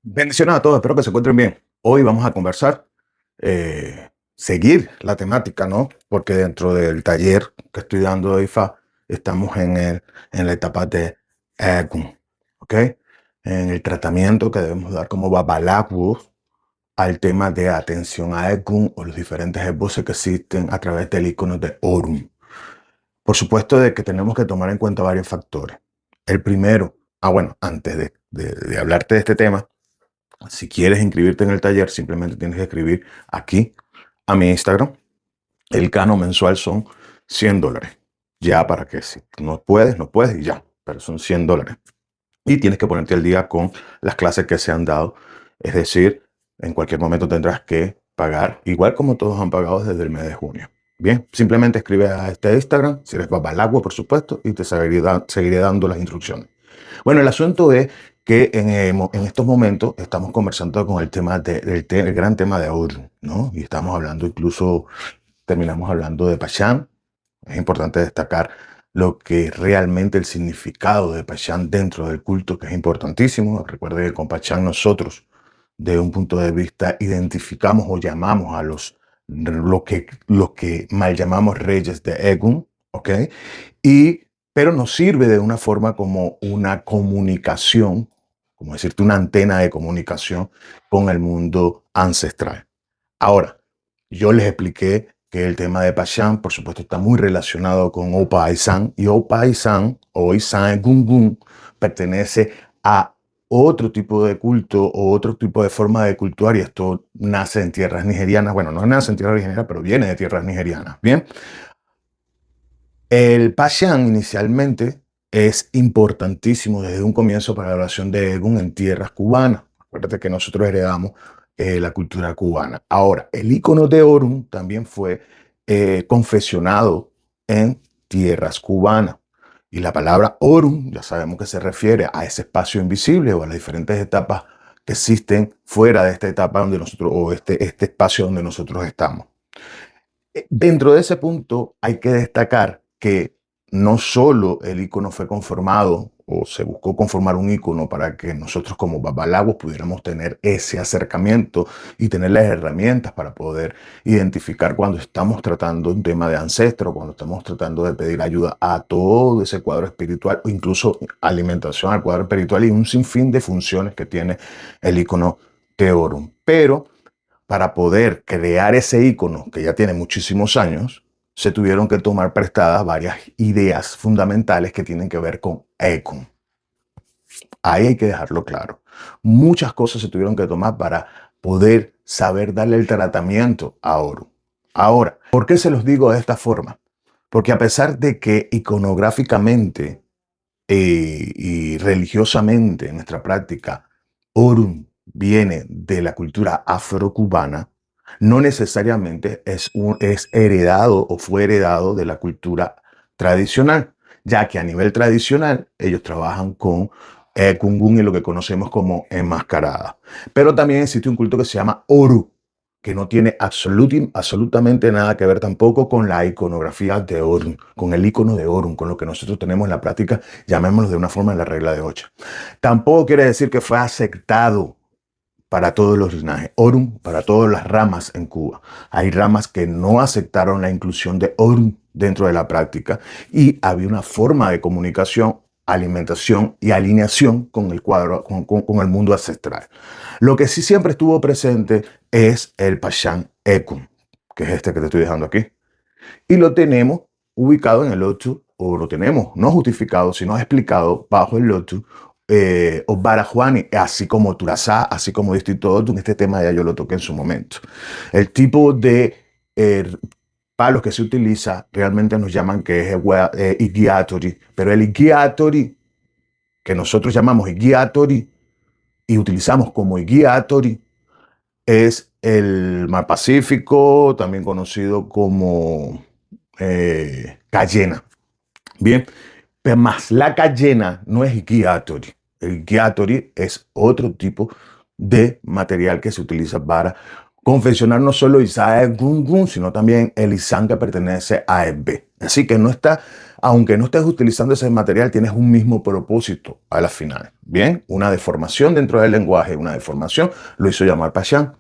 Bendiciones a todos, espero que se encuentren bien. Hoy vamos a conversar, seguir la temática, ¿no? Porque dentro del taller que estoy dando de IFA, estamos en la etapa de EGUN, ¿ok? En el tratamiento que debemos dar como babalaguos al tema de atención a EGUN o los diferentes esbozos que existen a través del icono de ORUN. Por supuesto de que tenemos que tomar en cuenta varios factores. El primero, bueno, antes de hablarte de este tema, si quieres inscribirte en el taller, simplemente tienes que escribir aquí a mi Instagram. El canon mensual son $100. Ya para que si no puedes, no puedes y ya. Pero son $100. Y tienes que ponerte al día con las clases que se han dado. Es decir, en cualquier momento tendrás que pagar, igual como todos han pagado desde el mes de junio. Bien, simplemente escribe a este Instagram, si eres babalagua, por supuesto, y te seguiré dando las instrucciones. Bueno, el asunto es que en estos momentos estamos conversando con el tema el gran tema de Orun, ¿no? Y estamos hablando incluso, terminamos hablando de Pachán. Es importante destacar lo que realmente el significado de Pachán dentro del culto, que es importantísimo. Recuerde que con Pachán nosotros, de un punto de vista, identificamos o llamamos a lo que mal llamamos reyes de Egun, ¿ok? Pero nos sirve de una forma como una comunicación, como decirte, una antena de comunicación con el mundo ancestral. Ahora, yo les expliqué que el tema de Pachán, por supuesto, está muy relacionado con Opa Aisan, y Opa Aisan o Isan Gungun pertenece a otro tipo de culto o otro tipo de forma de cultuar, y esto nace en tierras nigerianas. Bueno, no nace en tierras nigerianas, pero viene de tierras nigerianas. Bien, el Pachán inicialmente es importantísimo desde un comienzo para la oración de Egun en tierras cubanas. Acuérdate que nosotros heredamos la cultura cubana. Ahora, el icono de Orun también fue confesionado en tierras cubanas. Y la palabra Orun, ya sabemos que se refiere a ese espacio invisible o a las diferentes etapas que existen fuera de esta etapa donde nosotros, o este espacio donde nosotros estamos. Dentro de ese punto hay que destacar que no solo el icono fue conformado o se buscó conformar un icono para que nosotros como babalawos pudiéramos tener ese acercamiento y tener las herramientas para poder identificar cuando estamos tratando un tema de ancestro, cuando estamos tratando de pedir ayuda a todo ese cuadro espiritual o incluso alimentación al cuadro espiritual y un sinfín de funciones que tiene el icono Teorum. Pero para poder crear ese icono que ya tiene muchísimos años, se tuvieron que tomar prestadas varias ideas fundamentales que tienen que ver con Econ. Ahí hay que dejarlo claro. Muchas cosas se tuvieron que tomar para poder saber darle el tratamiento a Oro. Ahora, ¿por qué se los digo de esta forma? Porque a pesar de que iconográficamente y religiosamente en nuestra práctica Orun viene de la cultura afrocubana, no necesariamente es heredado o fue heredado de la cultura tradicional, ya que a nivel tradicional ellos trabajan con Kungun y lo que conocemos como enmascarada. Pero también existe un culto que se llama Oru, que no tiene absolutamente nada que ver tampoco con la iconografía de Orun, con el icono de Orun, con lo que nosotros tenemos en la práctica, llamémoslo de una forma en la regla de 8. Tampoco quiere decir que fue aceptado para todos los linajes. Orun para todas las ramas en Cuba. Hay ramas que no aceptaron la inclusión de Orun dentro de la práctica y había una forma de comunicación, alimentación y alineación con el cuadro, con el mundo ancestral. Lo que sí siempre estuvo presente es el Pachán Ekun, que es este que te estoy dejando aquí. Y lo tenemos ubicado en el Lotu, o lo tenemos no justificado, sino explicado bajo el Lotu o Barajuani, así como Turazá, así como Distrito Otun. Este tema ya yo lo toqué en su momento. El tipo de palos que se utiliza realmente nos llaman que es Igiatori, pero el Igiatori, que nosotros llamamos Igiatori y utilizamos como Igiatori, es el Mar Pacífico, también conocido como cayena. Bien, pero más la cayena no es Ikiatori. El Ikiatori es otro tipo de material que se utiliza para confeccionar no solo Isae Gungun, sino también el Isan que pertenece a EB. Así que no está aunque no estés utilizando ese material, tienes un mismo propósito a la final. Bien, una deformación dentro del lenguaje, una deformación, lo hizo llamar Pachán.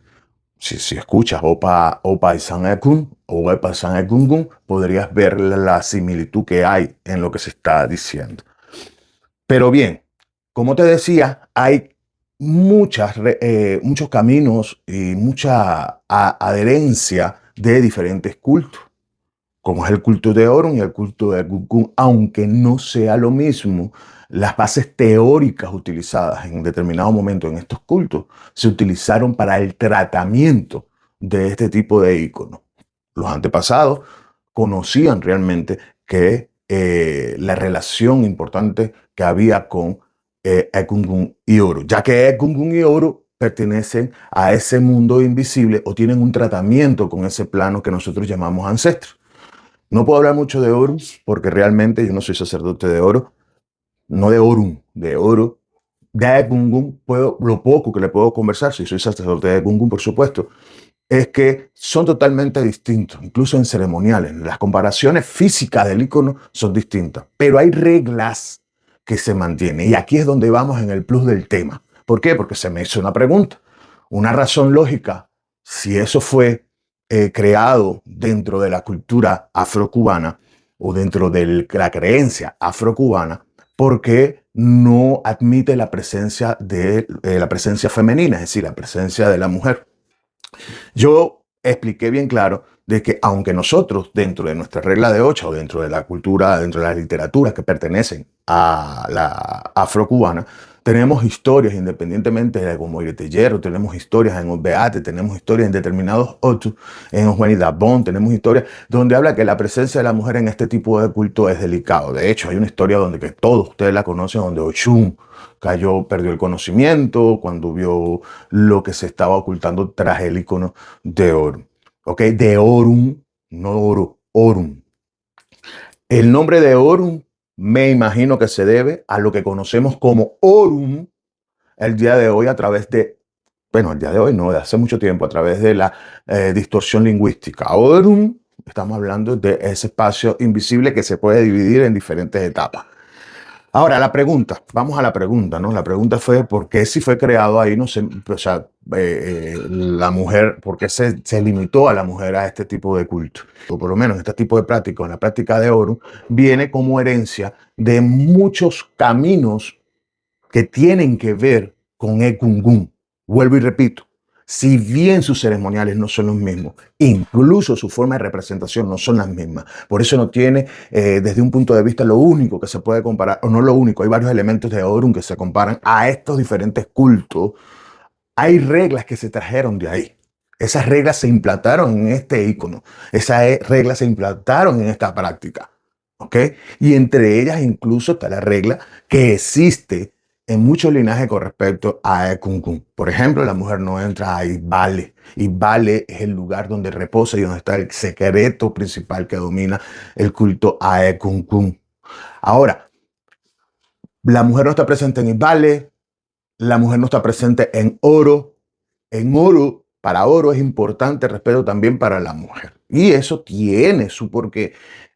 Si escuchas Opa y San Ekun o Opa San Ekungun, podrías ver la similitud que hay en lo que se está diciendo. Pero bien, como te decía, hay muchos caminos y mucha adherencia de diferentes cultos, como es el culto de Orun y el culto de Egungun, aunque no sea lo mismo. Las bases teóricas utilizadas en determinado momento en estos cultos se utilizaron para el tratamiento de este tipo de íconos. Los antepasados conocían realmente que la relación importante que había con Egungun y Oro, ya que Egungun y Oro pertenecen a ese mundo invisible o tienen un tratamiento con ese plano que nosotros llamamos ancestro. No puedo hablar mucho de Oro porque realmente yo no soy sacerdote de Oro, no de Orun, de Oro. De Egungun, lo poco que le puedo conversar, si soy sacerdote de Egungun, por supuesto, es que son totalmente distintos, incluso en ceremoniales. Las comparaciones físicas del icono son distintas, pero hay reglas que se mantienen. Y aquí es donde vamos en el plus del tema. ¿Por qué? Porque se me hizo una pregunta, una razón lógica. Si eso fue creado dentro de la cultura afrocubana o dentro de la creencia afrocubana, ¿por qué no admite la presencia de la presencia femenina, es decir, la presencia de la mujer? Yo expliqué bien claro de que aunque nosotros dentro de nuestra regla de 8 o dentro de la cultura, dentro de las literaturas que pertenecen a la afrocubana, tenemos historias independientemente de como Tellero, tenemos historias en Beate, tenemos historias en determinados otros, en Juanita Bon, tenemos historias donde habla que la presencia de la mujer en este tipo de culto es delicado. De hecho, hay una historia donde que todos ustedes la conocen, donde Ochun cayó, perdió el conocimiento cuando vio lo que se estaba ocultando tras el icono de Orun. ¿Ok? De Orun, no Oro, Orun. El nombre de Orun me imagino que se debe a lo que conocemos como Orun el día de hoy a través de, bueno, el día de hoy no, de hace mucho tiempo, a través de la distorsión lingüística. Orun, estamos hablando de ese espacio invisible que se puede dividir en diferentes etapas. Ahora, vamos a la pregunta, ¿no? La pregunta fue, ¿por qué si fue creado ahí, no sé, o sea, la mujer, por qué se limitó a la mujer a este tipo de culto? O por lo menos este tipo de práctica, en la práctica de Oro, viene como herencia de muchos caminos que tienen que ver con Egungun. Vuelvo y repito, si bien sus ceremoniales no son los mismos, incluso su forma de representación no son las mismas. Por eso no tiene, desde un punto de vista, lo único que se puede comparar, o no lo único, hay varios elementos de Orun que se comparan a estos diferentes cultos. Hay reglas que se trajeron de ahí. Esas reglas se implantaron en este icono. Esas reglas se implantaron en esta práctica. ¿Ok? Y entre ellas incluso está la regla que existe en muchos linajes con respecto a Egungun. Por ejemplo, la mujer no entra a Ibale. Ibale es el lugar donde reposa y donde está el secreto principal que domina el culto a Egungun. Ahora, la mujer no está presente en Ibale, la mujer no está presente en Oro. En Oro, para Oro es importante el respeto también para la mujer. Y eso tiene su porqué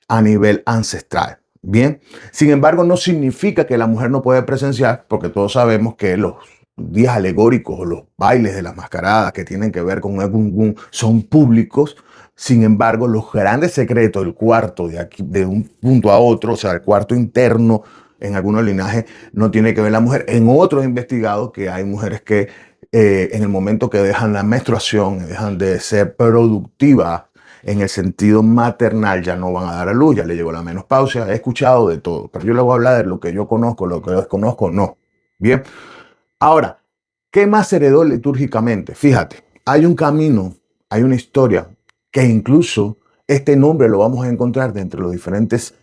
a nivel ancestral. Bien, sin embargo, no significa que la mujer no puede presenciar, porque todos sabemos que los días alegóricos o los bailes de las mascaradas que tienen que ver con Egungun son públicos. Sin embargo, los grandes secretos del cuarto de aquí, de un punto a otro, o sea, el cuarto interno en algunos linajes no tiene que ver la mujer. En otros investigados que hay mujeres que en el momento que dejan la menstruación, dejan de ser productivas en el sentido maternal, ya no van a dar a luz, ya le llegó la menopausia. He escuchado de todo, pero yo le voy a hablar de lo que yo conozco, lo que desconozco, no. Bien. Ahora, ¿qué más se heredó litúrgicamente? Fíjate, hay un camino, hay una historia que incluso este nombre lo vamos a encontrar de entre los diferentes,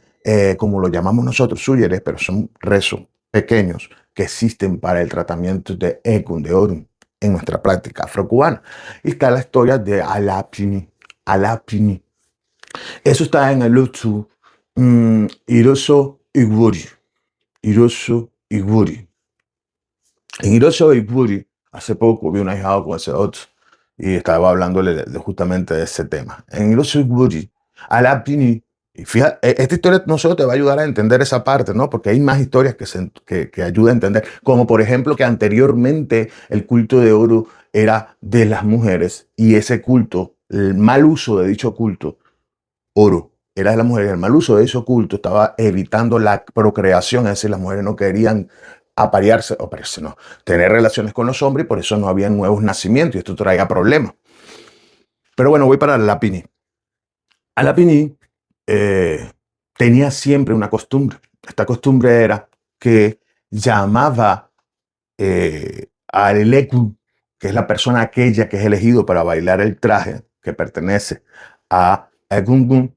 como lo llamamos nosotros, súyeres, pero son rezos pequeños que existen para el tratamiento de Ekun, de Orun, en nuestra práctica afrocubana. Y está la historia de Alapini. Alapini. Eso está en el Utsu Iroso Iguri. Iroso Iguri. En Hiroshima y Puri, hace poco vi un ahijado con ese otro y estaba hablándole justamente de ese tema. En Hiroshima y Puri, Alapini Y fíjate, esta historia no solo te va a ayudar a entender esa parte, ¿no? Porque hay más historias que ayudan a entender, como por ejemplo que anteriormente el culto de oro era de las mujeres y ese culto, el mal uso de dicho culto, oro, era de las mujeres, el mal uso de ese culto estaba evitando la procreación, es decir, las mujeres no querían aparearse, no, tener relaciones con los hombres y por eso no había nuevos nacimientos y esto traía problemas. Pero bueno, voy para Alapini. Alapini eh, tenía siempre una costumbre. Esta costumbre era que llamaba al Eleku, que es la persona aquella que es elegido para bailar el traje que pertenece a Egungun,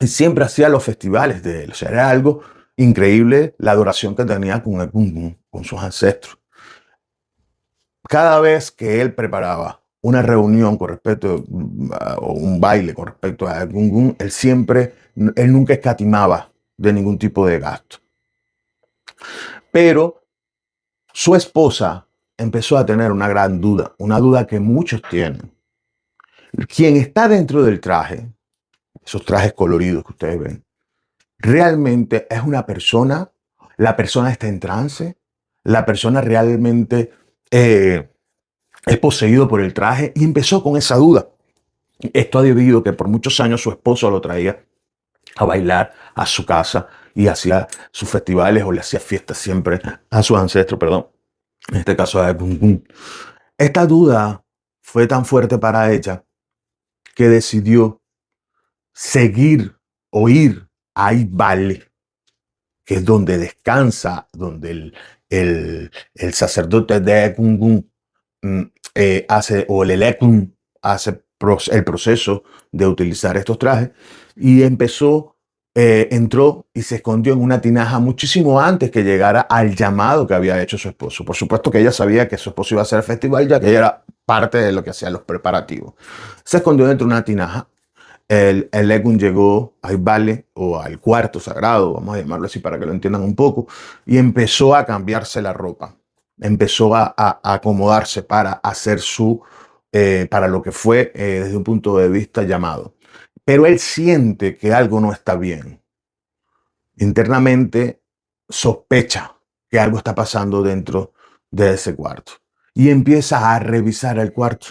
y siempre hacía los festivales de él. O sea, era algo increíble la adoración que tenía con Egungun, con sus ancestros. Cada vez que él preparaba una reunión con respecto o un baile con respecto a Gungun, él nunca escatimaba de ningún tipo de gasto. Pero su esposa empezó a tener una gran duda, una duda que muchos tienen. Quien está dentro del traje, esos trajes coloridos que ustedes ven, realmente es una persona, la persona está en trance, la persona realmente es poseído por el traje y empezó con esa duda. Esto ha debido que por muchos años su esposo lo traía a bailar a su casa y hacía sus festivales o le hacía fiestas siempre a sus ancestros, perdón, en este caso a Gungun. Esta duda fue tan fuerte para ella que decidió seguir o ir a Ibale, que es donde descansa, donde el sacerdote de Gungun hace, o el Elekun hace el proceso de utilizar estos trajes y entró y se escondió en una tinaja muchísimo antes que llegara al llamado que había hecho su esposo. Por supuesto que ella sabía que su esposo iba a hacer el festival, ya que ella era parte de lo que hacían los preparativos. Se escondió dentro de una tinaja. El Egun llegó al vale o al cuarto sagrado, vamos a llamarlo así para que lo entiendan un poco, y empezó a cambiarse la ropa. Empezó a acomodarse para hacer para lo que fue desde un punto de vista llamado. Pero él siente que algo no está bien. Internamente sospecha que algo está pasando dentro de ese cuarto y empieza a revisar el cuarto.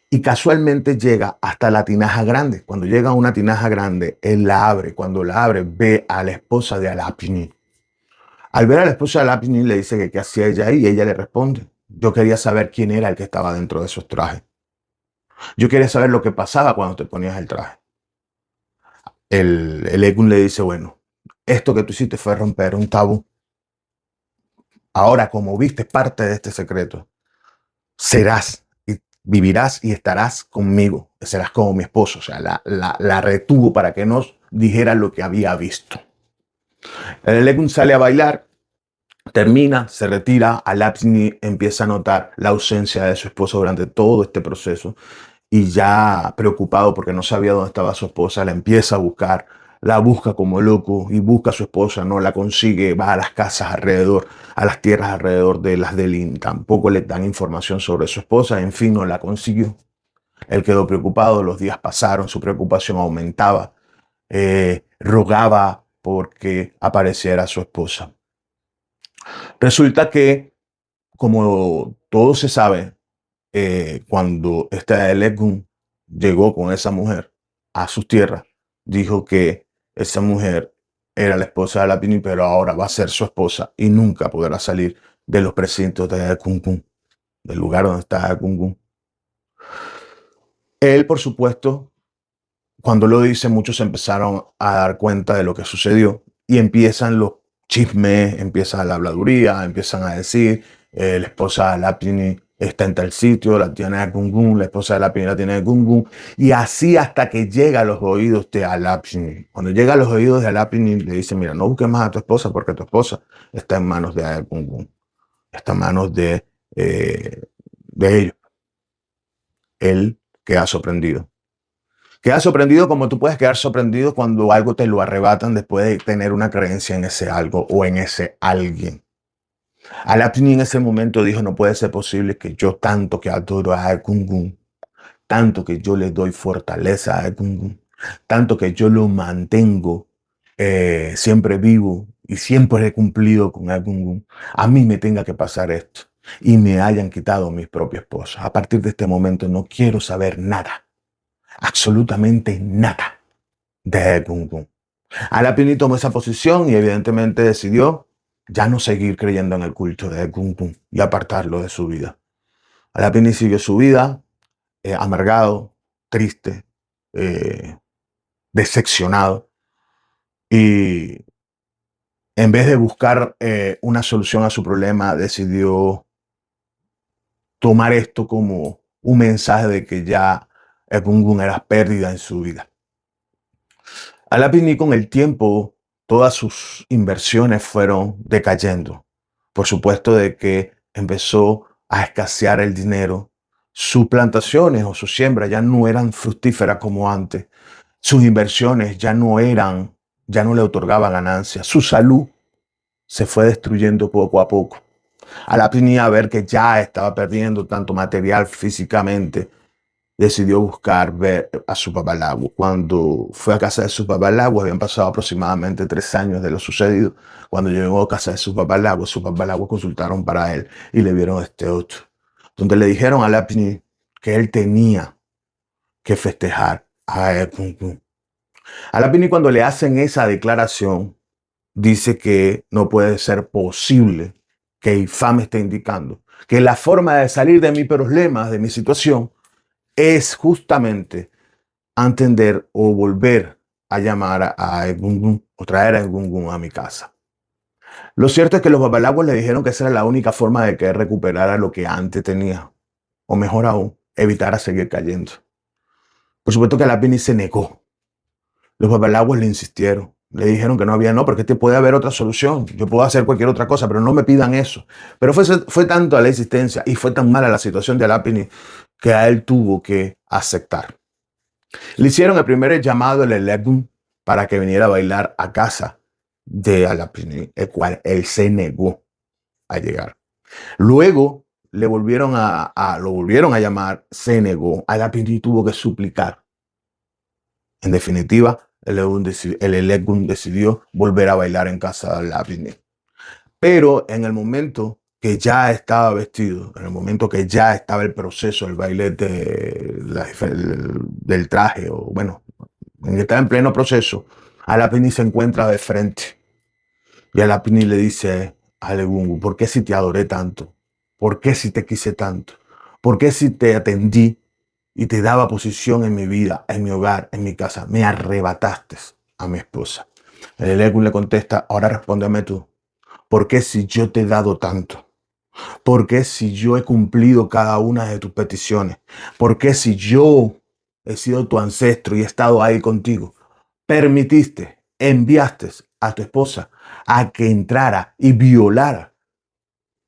Y casualmente llega hasta la tinaja grande. Cuando llega a una tinaja grande, él la abre. Cuando la abre, ve a la esposa de Alapini. Al ver a la esposa de Alapini, le dice que qué hacía ella ahí y ella le responde: yo quería saber quién era el que estaba dentro de esos trajes. Yo quería saber lo que pasaba cuando te ponías el traje. El Egun le dice: bueno, esto que tú hiciste fue romper un tabú. Ahora, como viste parte de este secreto, serás y vivirás y estarás conmigo. Serás como mi esposo. O sea, la retuvo para que no dijera lo que había visto. El Egun sale a bailar, termina, se retira. Alapni empieza a notar la ausencia de su esposo durante todo este proceso y ya preocupado porque no sabía dónde estaba su esposa, la empieza a buscar, la busca como loco y busca a su esposa, no la consigue, va a las casas alrededor, a las tierras alrededor de las de Lin, tampoco le dan información sobre su esposa, en fin, no la consiguió. Él quedó preocupado, los días pasaron, su preocupación aumentaba, rogaba porque apareciera su esposa. Resulta que, como todo se sabe, cuando este Elegún llegó con esa mujer a sus tierras, dijo que esa mujer era la esposa de Alapini, pero ahora va a ser su esposa y nunca podrá salir de los precintos de Kunkun, del lugar donde está Kunkun. Él, por supuesto, cuando lo dice, muchos se empezaron a dar cuenta de lo que sucedió y empiezan los chismes, empieza la habladuría, empiezan a decir, la esposa de Alapini está en tal sitio, la tiene de Gungun, la esposa de Alapini la tiene de Gungun, y así hasta que llega a los oídos de Alapini. Cuando llega a los oídos de Alapini, le dice: mira, no busques más a tu esposa porque tu esposa está en manos de Gungun, está en manos de ellos. Él queda sorprendido. Queda sorprendido como tú puedes quedar sorprendido cuando algo te lo arrebatan después de tener una creencia en ese algo o en ese alguien. Alapni en ese momento dijo: no puede ser posible que yo tanto que adoro a Gungun, tanto que yo le doy fortaleza a Gungun, tanto que yo lo mantengo siempre vivo y siempre he cumplido con algún, a mí me tenga que pasar esto y me hayan quitado mis propias esposas. A partir de este momento no quiero saber nada, absolutamente nada de Gungun. Alapini tomó esa posición y evidentemente decidió ya no seguir creyendo en el culto de Gungun y apartarlo de su vida. Alapini siguió su vida amargado, triste, eh, decepcionado y en vez de buscar una solución a su problema, decidió tomar esto como un mensaje de que ya el Gungun era pérdida en su vida. Alapini con el tiempo, todas sus inversiones fueron decayendo. Por supuesto de que empezó a escasear el dinero. Sus plantaciones o sus siembras ya no eran fructíferas como antes. Sus inversiones ya no le otorgaban ganancias. Su salud se fue destruyendo poco a poco. Alapini, a ver que ya estaba perdiendo tanto material físicamente, decidió buscar ver a su papalago. Cuando fue a casa de su papalago, habían pasado aproximadamente 3 años de lo sucedido. Cuando llegó a casa de su papalago consultaron para él y le vieron este otro, donde le dijeron a Alapini que él tenía que festejar a Egungun. Alapini, cuando le hacen esa declaración, dice que no puede ser posible que Ifá me esté indicando que la forma de salir de mis problemas, de mi situación, es justamente entender o volver a llamar a Egungun o traer a Egungun a mi casa. Lo cierto es que los babalaguas le dijeron que esa era la única forma de que él recuperara lo que antes tenía, o mejor aún, evitara seguir cayendo. Por supuesto que Alapini se negó. Los babalaguas le insistieron. Le dijeron que no había, no, porque puede haber otra solución. Yo puedo hacer cualquier otra cosa, pero no me pidan eso. Pero fue tanto a la insistencia y fue tan mala la situación de Alapini que a él tuvo que aceptar. Le hicieron el primer llamado al Elegum para que viniera a bailar a casa de Alapini, el cual él se negó a llegar. Luego lo volvieron a llamar, se negó. Alapini tuvo que suplicar. En definitiva, el Elegum decidió volver a bailar en casa de Alapini. Pero en el momento que ya estaba vestido, en el momento que ya estaba el proceso, el baile del traje, o bueno, en que estaba en pleno proceso, Alapini se encuentra de frente. Y Alapini le dice a Egungun, ¿por qué si te adoré tanto? ¿Por qué si te quise tanto? ¿Por qué si te atendí y te daba posición en mi vida, en mi hogar, en mi casa, me arrebataste a mi esposa? El Egungun le contesta, ahora respóndeme tú. ¿Por qué si yo te he dado tanto? ¿Por qué si yo he cumplido cada una de tus peticiones? ¿Por qué si yo he sido tu ancestro y he estado ahí contigo, permitiste, enviaste a tu esposa a que entrara y violara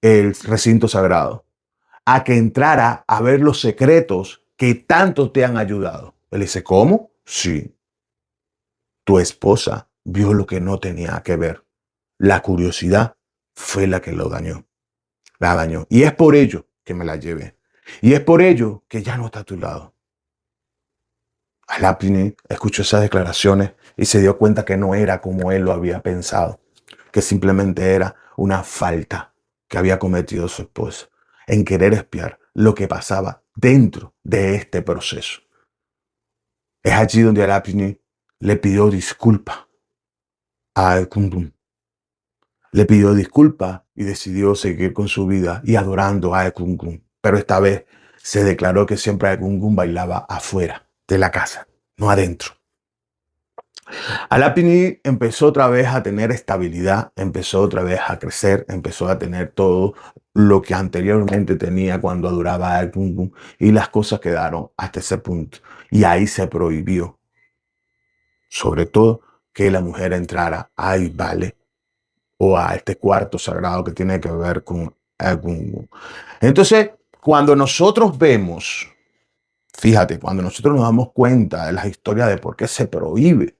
el recinto sagrado, a que entrara a ver los secretos que tanto te han ayudado? Él dice, ¿cómo? Sí, tu esposa vio lo que no tenía que ver. La curiosidad fue la que lo dañó. La dañó. Y es por ello que me la llevé. Y es por ello que ya no está a tu lado. Alapini escuchó esas declaraciones y se dio cuenta que no era como él lo había pensado, que simplemente era una falta que había cometido su esposa en querer espiar lo que pasaba dentro de este proceso. Es allí donde Alapini le pidió disculpas a Egungun. Le pidió disculpas y decidió seguir con su vida y adorando a Egungun. Pero esta vez se declaró que siempre Egungun bailaba afuera de la casa, no adentro. Alapini empezó otra vez a tener estabilidad, empezó otra vez a crecer, empezó a tener todo lo que anteriormente tenía cuando adoraba a Egungun, y las cosas quedaron hasta ese punto. Y ahí se prohibió, sobre todo, que la mujer entrara a Ibale o a este cuarto sagrado que tiene que ver con Egungun. Entonces, cuando nosotros vemos, fíjate, cuando nosotros nos damos cuenta de las historias de por qué se prohíbe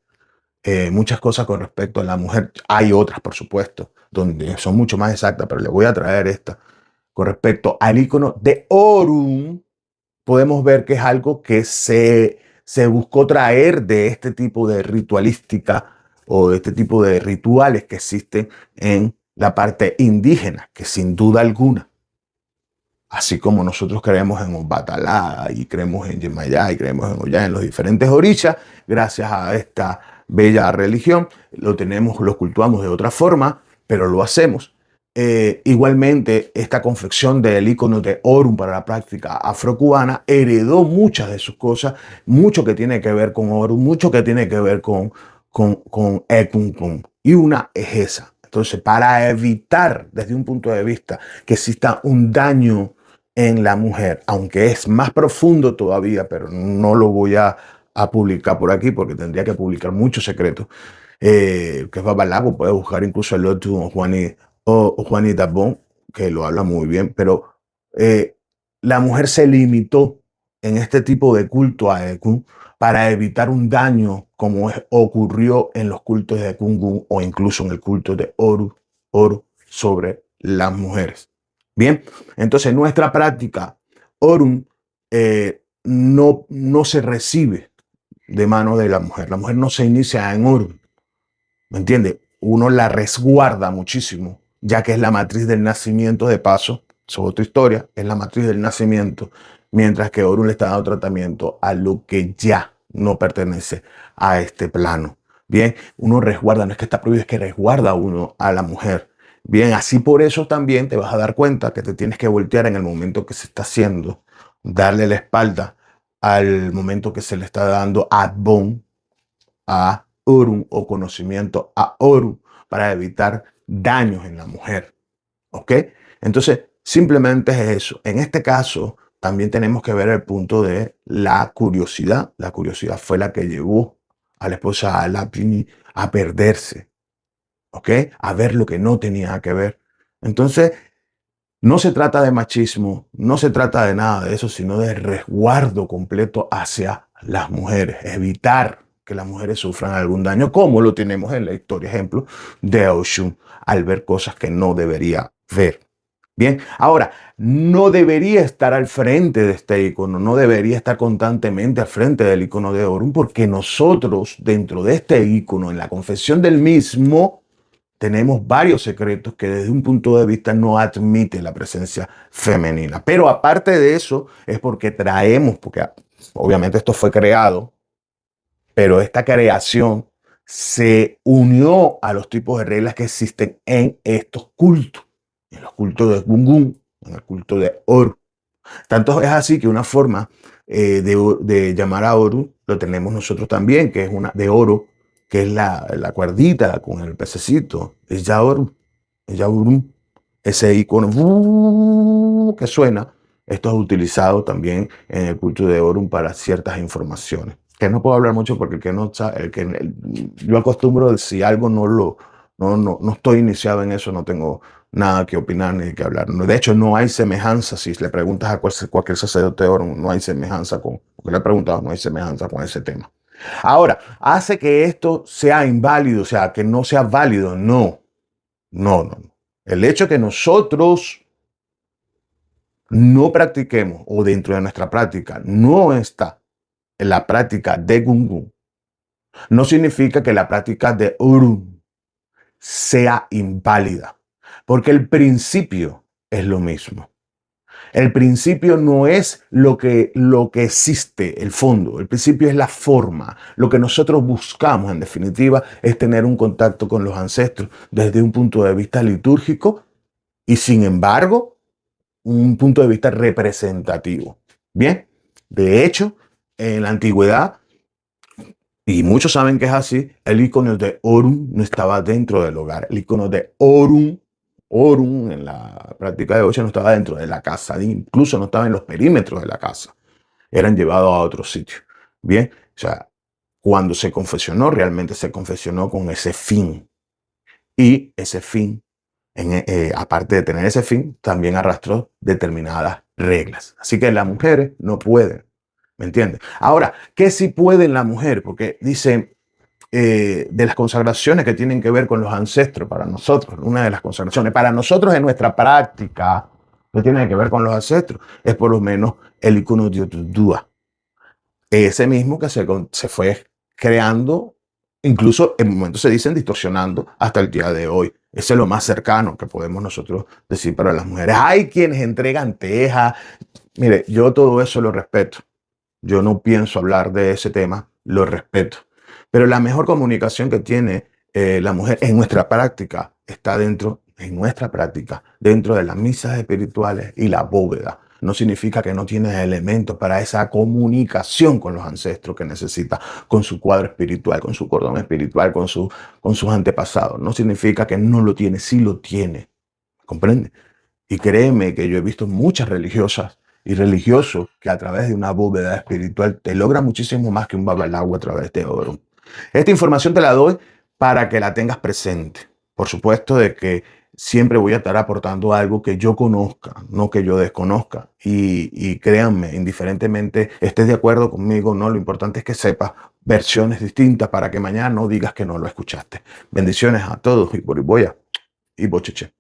muchas cosas con respecto a la mujer, hay otras, por supuesto, donde son mucho más exactas, pero le voy a traer esta. Con respecto al icono de Orun, podemos ver que es algo que se se buscó traer de este tipo de ritualística o de este tipo de rituales que existen en la parte indígena, que sin duda alguna, así como nosotros creemos en Obatalá y creemos en Yemayá y creemos en Ollá, en los diferentes orishas, gracias a esta bella religión, lo cultuamos de otra forma, pero lo hacemos. Igualmente, esta confección del icono de Orun para la práctica afrocubana heredó muchas de sus cosas, mucho que tiene que ver con Orun, mucho que tiene que ver con Ekunkun. Y una es esa. Entonces, para evitar desde un punto de vista que exista un daño en la mujer, aunque es más profundo todavía, pero no lo voy a publicar por aquí porque tendría que publicar muchos secretos, que es Babalago, puedes buscar incluso el otro Juanita Bon, que lo habla muy bien, pero la mujer se limitó en este tipo de culto a Ekun para evitar un daño como ocurrió en los cultos de Kungun o incluso en el culto de Oru sobre las mujeres. Bien, entonces nuestra práctica Orun no se recibe de mano de la mujer. La mujer no se inicia en Orun, ¿me entiende? Uno la resguarda muchísimo, ya que es la matriz del nacimiento de paso. Eso es otra historia, es la matriz del nacimiento, mientras que Orun le está dando tratamiento a lo que ya no pertenece a este plano. Bien, uno resguarda, no es que está prohibido, es que resguarda uno a la mujer. Bien, así por eso también te vas a dar cuenta que te tienes que voltear en el momento que se está haciendo, darle la espalda al momento que se le está dando Adbon a Orun o conocimiento a Orun para evitar daños en la mujer. ¿Ok? Entonces, simplemente es eso. En este caso, también tenemos que ver el punto de la curiosidad. La curiosidad fue la que llevó a la esposa Alapini a perderse, ¿ok? A ver lo que no tenía que ver. Entonces, no se trata de machismo, no se trata de nada de eso, sino de resguardo completo hacia las mujeres, evitar que las mujeres sufran algún daño, como lo tenemos en la historia, ejemplo, de Oshun, al ver cosas que no debería ver. Bien, ahora, no debería estar al frente de este icono, no debería estar constantemente al frente del icono de Orun, porque nosotros, dentro de este icono, en la confesión del mismo, tenemos varios secretos que desde un punto de vista no admite la presencia femenina. Pero aparte de eso, es porque traemos, porque obviamente esto fue creado, pero esta creación se unió a los tipos de reglas que existen en estos cultos, en los cultos de Gungun, en el culto de Oru. Tanto es así que una forma de llamar a Oru lo tenemos nosotros también, que es una de oro, que es la cuerdita con el pececito. Es Yaoru, es Yaoru. Ese icono que suena, esto es utilizado también en el culto de Orun para ciertas informaciones. Que no puedo hablar mucho porque el que no sabe, yo acostumbro, si algo no estoy iniciado en eso, no tengo nada que opinar ni que hablar. De hecho, no hay semejanza. Si le preguntas a cualquier sacerdote de Orun, no hay semejanza porque le he preguntado, no hay semejanza con ese tema. Ahora, ¿hace que esto sea inválido, o sea, que no sea válido? No, no. El hecho que nosotros no practiquemos o dentro de nuestra práctica no está en la práctica de Gungun, no significa que la práctica de Orun sea inválida, porque el principio es lo mismo. El principio no es lo que existe, el fondo. El principio es la forma. Lo que nosotros buscamos, en definitiva, es tener un contacto con los ancestros desde un punto de vista litúrgico y, sin embargo, un punto de vista representativo. Bien, de hecho, en la antigüedad, y muchos saben que es así, el icono de Orun no estaba dentro del hogar. El icono de Orun en la práctica de Ocha no estaba dentro de la casa, incluso no estaba en los perímetros de la casa. Eran llevados a otro sitio. Bien, o sea, cuando se confesionó, realmente se confesionó con ese fin. Y ese fin, aparte de tener ese fin, también arrastró determinadas reglas. Así que las mujeres no pueden, ¿me entiendes? Ahora, ¿qué sí puede la mujer? Porque dice de las consagraciones que tienen que ver con los ancestros para nosotros, una de las consagraciones para nosotros en nuestra práctica que tiene que ver con los ancestros, es por lo menos el icono de Otudúa. ese mismo que se fue creando, incluso en momentos se dicen distorsionando hasta el día de hoy. Ese es lo más cercano que podemos nosotros decir para las mujeres. Hay quienes entregan tejas. Mire, yo todo eso lo respeto. Yo no pienso hablar de ese tema, lo respeto. Pero la mejor comunicación que tiene la mujer en nuestra práctica está en nuestra práctica, dentro de las misas espirituales y la bóveda. No significa que no tienes elementos para esa comunicación con los ancestros que necesita, con su cuadro espiritual, con su cordón espiritual, con sus antepasados. No significa que no lo tiene, sí lo tiene. ¿Comprende? Y créeme que yo he visto muchas religiosas y religiosos que a través de una bóveda espiritual te logra muchísimo más que un babalao a través de oro. Esta información te la doy para que la tengas presente. Por supuesto de que siempre voy a estar aportando algo que yo conozca, no que yo desconozca. Y créanme, indiferentemente estés de acuerdo conmigo, no, lo importante es que sepas versiones distintas para que mañana no digas que no lo escuchaste. Bendiciones a todos y por y bocheche.